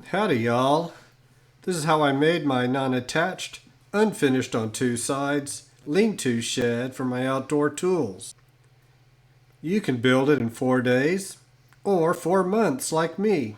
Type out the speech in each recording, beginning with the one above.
Howdy y'all. This is how I made my non-attached, unfinished on two sides, lean-to shed for my outdoor tools. You can build it in 4 days or 4 months like me.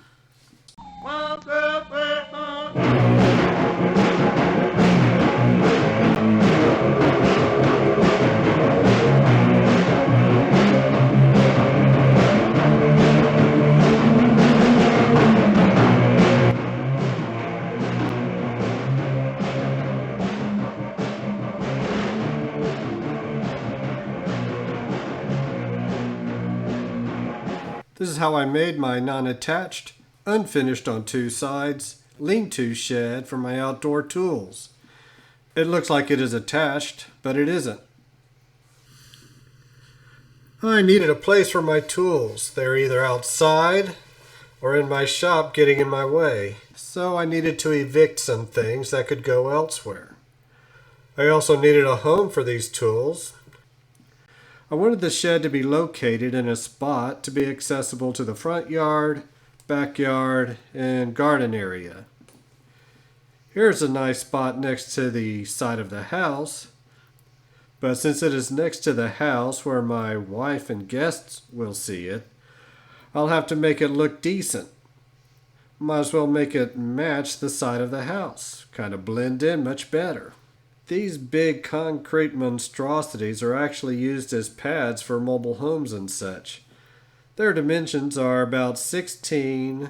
This is how I made my non-attached, unfinished on two sides, lean-to shed for my outdoor tools. It looks like it is attached, but it isn't. I needed a place for my tools. They're either outside or in my shop getting in my way. So I needed to evict some things that could go elsewhere. I also needed a home for these tools. I wanted the shed to be located in a spot to be accessible to the front yard, backyard, and garden area. Here's a nice spot next to the side of the house, but since it is next to the house where my wife and guests will see it, I'll have to make it look decent. Might as well make it match the side of the house, kind of blend in much better. These big concrete monstrosities are actually used as pads for mobile homes and such. Their dimensions are about 16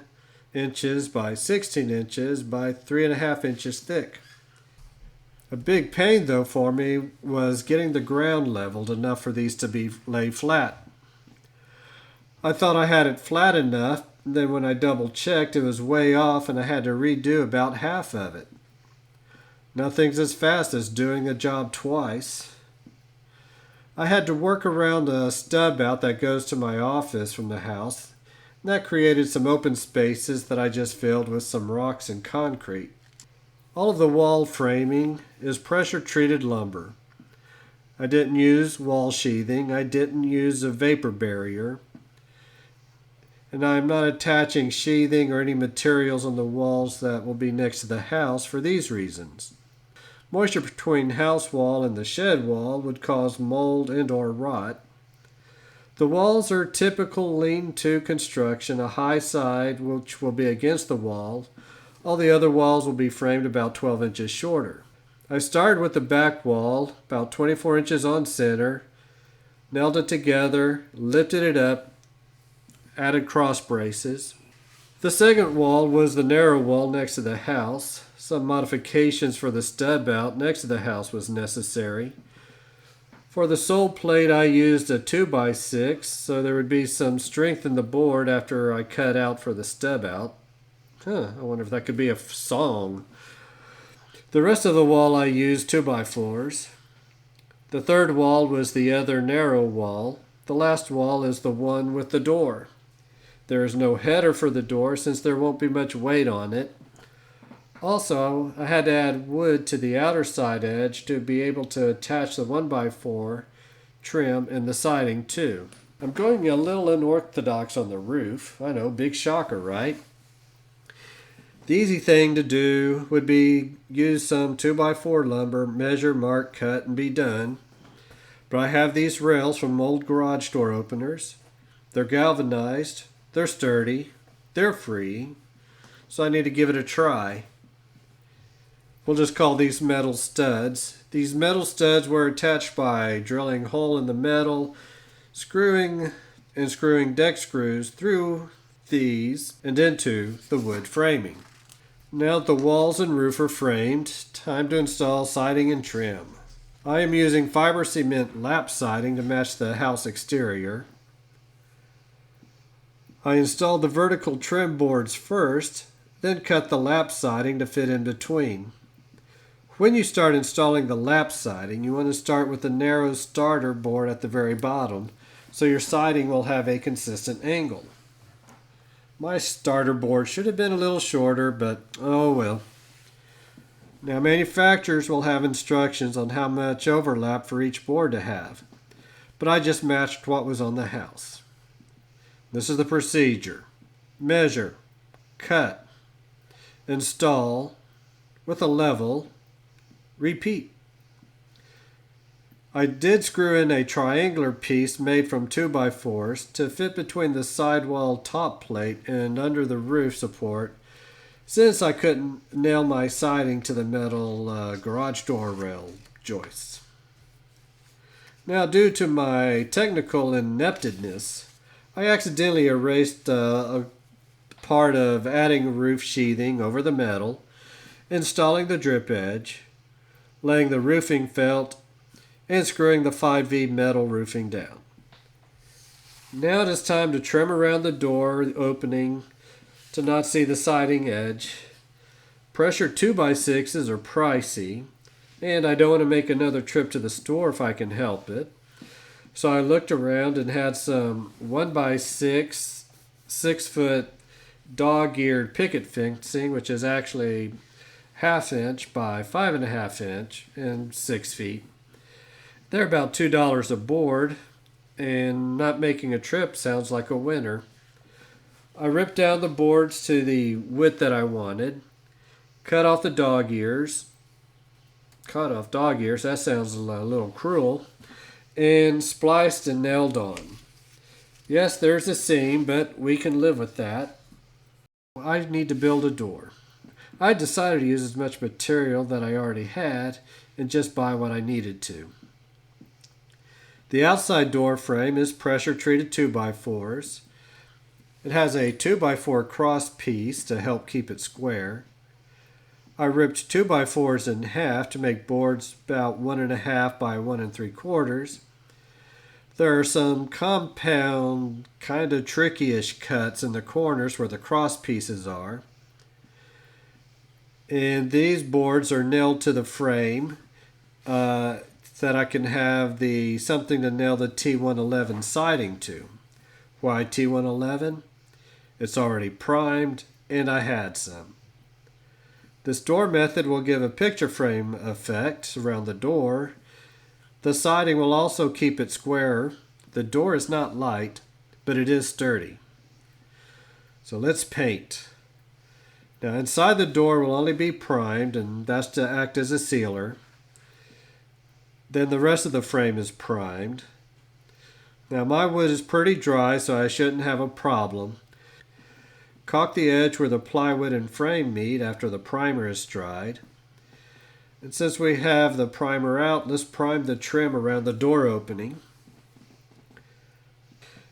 inches by 16 inches by 3.5 inches thick. A big pain though for me was getting the ground leveled enough for these to be laid flat. I thought I had it flat enough, then when I double checked it was way off and I had to redo about half of it. Nothing's as fast as doing a job twice. I had to work around a stub out that goes to my office from the house. And that created some open spaces that I just filled with some rocks and concrete. All of the wall framing is pressure treated lumber. I didn't use wall sheathing. I didn't use a vapor barrier. And I'm not attaching sheathing or any materials on the walls that will be next to the house for these reasons. Moisture between house wall and the shed wall would cause mold and/or rot. The walls are typical lean-to construction, a high side which will be against the wall. All the other walls will be framed about 12 inches shorter. I started with the back wall, about 24 inches on center, nailed it together, lifted it up, added cross braces. The second wall was the narrow wall next to the house. Some modifications for the stub out next to the house was necessary. For the sole plate I used a 2x6 so there would be some strength in the board after I cut out for the stub out. I wonder if that could be a song. The rest of the wall I used 2x4s. The third wall was the other narrow wall. The last wall is the one with the door. There is no header for the door since there won't be much weight on it. Also, I had to add wood to the outer side edge to be able to attach the 1x4 trim and the siding too. I'm going a little unorthodox on the roof. I know, big shocker, right? The easy thing to do would be use some 2x4 lumber, measure, mark, cut, and be done. But I have these rails from old garage door openers. They're galvanized, they're sturdy, they're free, so I need to give it a try. We'll just call these metal studs. These metal studs were attached by drilling a hole in the metal, screwing deck screws through these and into the wood framing. Now that the walls and roof are framed, time to install siding and trim. I am using fiber cement lap siding to match the house exterior. I installed the vertical trim boards first, then cut the lap siding to fit in between. When you start installing the lap siding, you want to start with the narrow starter board at the very bottom, so your siding will have a consistent angle. My starter board should have been a little shorter, but oh well. Now manufacturers will have instructions on how much overlap for each board to have, but I just matched what was on the house. This is the procedure. Measure, cut, install with a level, repeat. I did screw in a triangular piece made from 2x4s to fit between the sidewall top plate and under the roof support, since I couldn't nail my siding to the metal garage door rail joists. Now, due to my technical ineptness, I accidentally erased a part of adding roof sheathing over the metal, installing the drip edge, laying the roofing felt, and screwing the 5V metal roofing down. Now it is time to trim around the door opening to not see the siding edge. Pressure 2x6s are pricey, and I don't want to make another trip to the store if I can help it. So I looked around and had some 1x6, 6-foot dog-eared picket fencing, which is actually 1/2 inch by 5.5 inch and 6 feet. They're about $2 a board, and not making a trip sounds like a winner. I ripped down the boards to the width that I wanted, cut off dog ears, that sounds a little cruel, and spliced and nailed on. Yes, there's a seam, but we can live with that. I need to build a door. I decided to use as much material that I already had and just buy what I needed to. The outside door frame is pressure treated 2x4s. It has a 2x4 cross piece to help keep it square. I ripped 2x4s in half to make boards about 1.5 by 1 3/4. There are some compound, kind of tricky-ish cuts in the corners where the cross pieces are. And these boards are nailed to the frame that I can have something to nail the T111 siding to. Why T111? It's already primed, and I had some. This door method will give a picture frame effect around the door. The siding will also keep it square. The door is not light, but it is sturdy. So let's paint. Now inside the door will only be primed, and that's to act as a sealer. Then the rest of the frame is primed. Now my wood is pretty dry, so I shouldn't have a problem. Caulk the edge where the plywood and frame meet after the primer is dried. And since we have the primer out, let's prime the trim around the door opening.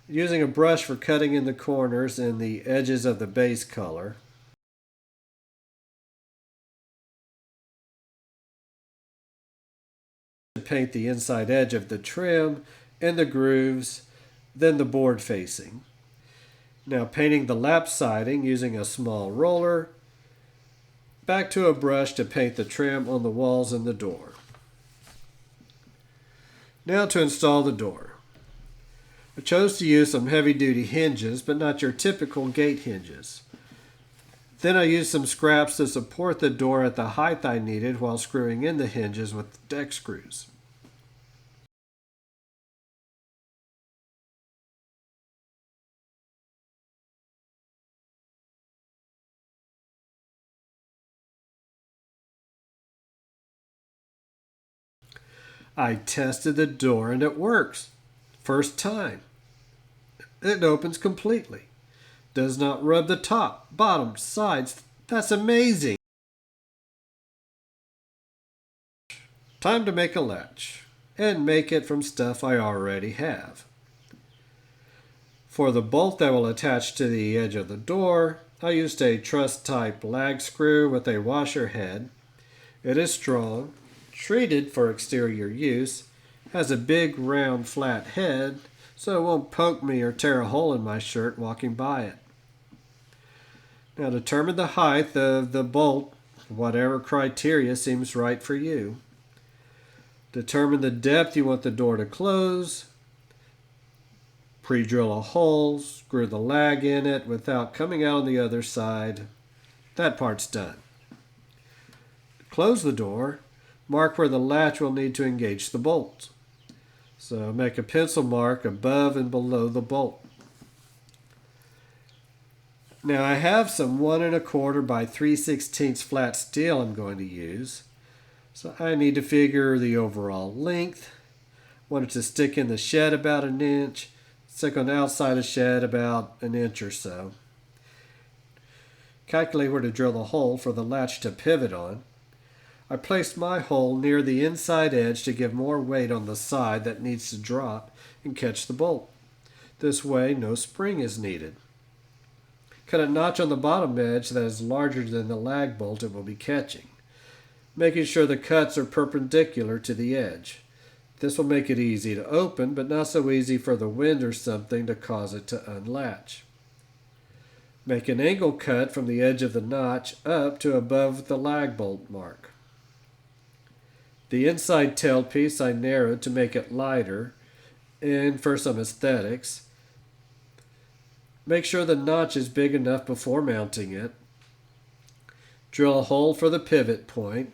Using a brush for cutting in the corners and the edges of the base color. Paint the inside edge of the trim and the grooves, then the board facing. Now painting the lap siding using a small roller. Back to a brush to paint the trim on the walls and the door. Now to install the door. I chose to use some heavy-duty hinges, but not your typical gate hinges. Then I used some scraps to support the door at the height I needed while screwing in the hinges with deck screws. I tested the door and it works. First time. It opens completely. Does not rub the top, bottom, sides. That's amazing. Time to make a latch, and make it from stuff I already have. For the bolt that will attach to the edge of the door, I used a truss type lag screw with a washer head. It is strong, treated for exterior use, has a big round flat head, so it won't poke me or tear a hole in my shirt walking by it. Now determine the height of the bolt, whatever criteria seems right for you. Determine the depth you want the door to close. Pre-drill a hole, screw the lag in it without coming out on the other side. That part's done. Close the door. Mark where the latch will need to engage the bolt. So make a pencil mark above and below the bolt. Now I have some 1 1/4 by 3/16 flat steel I'm going to use. So I need to figure the overall length. Want it to stick in the shed about 1 inch. Stick on the outside of the shed about 1 inch or so. Calculate where to drill the hole for the latch to pivot on. I placed my hole near the inside edge to give more weight on the side that needs to drop and catch the bolt. This way, no spring is needed. Cut a notch on the bottom edge that is larger than the lag bolt it will be catching, making sure the cuts are perpendicular to the edge. This will make it easy to open, but not so easy for the wind or something to cause it to unlatch. Make an angle cut from the edge of the notch up to above the lag bolt mark. The inside tailpiece I narrowed to make it lighter and for some aesthetics. Make sure the notch is big enough before mounting it. Drill a hole for the pivot point.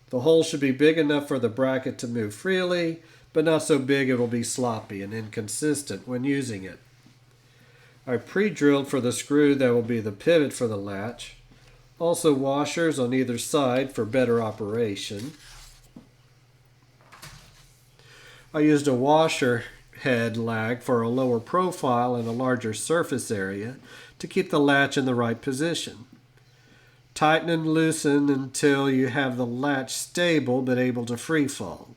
The hole should be big enough for the bracket to move freely, but not so big it will be sloppy and inconsistent when using it. I pre-drilled for the screw that will be the pivot for the latch. Also washers on either side for better operation. I used a washer head lag for a lower profile and a larger surface area to keep the latch in the right position. Tighten and loosen until you have the latch stable but able to free fall.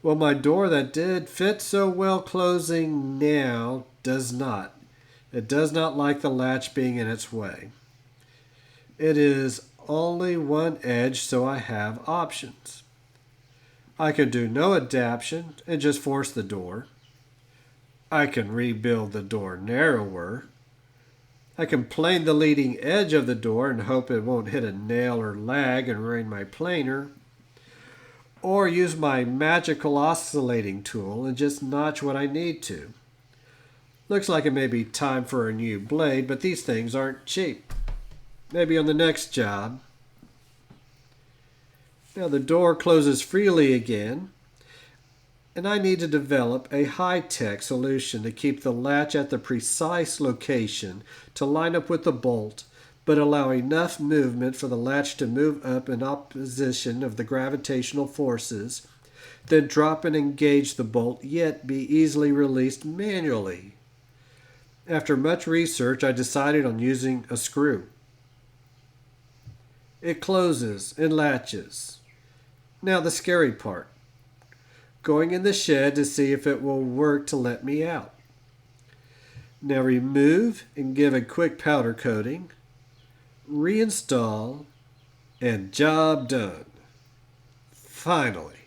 Well, my door that did fit so well closing now does not. It does not like the latch being in its way. It is only one edge, so I have options. I can do no adaptation and just force the door. I can rebuild the door narrower. I can plane the leading edge of the door and hope it won't hit a nail or lag and ruin my planer. Or use my magical oscillating tool and just notch what I need to. Looks like it may be time for a new blade, but these things aren't cheap. Maybe on the next job. Now the door closes freely again, and I need to develop a high-tech solution to keep the latch at the precise location to line up with the bolt, but allow enough movement for the latch to move up in opposition of the gravitational forces, then drop and engage the bolt, yet be easily released manually. After much research, I decided on using a screw. It closes and latches. Now the scary part. Going in the shed to see if it will work to let me out. Now remove and give a quick powder coating. Reinstall and job done. Finally.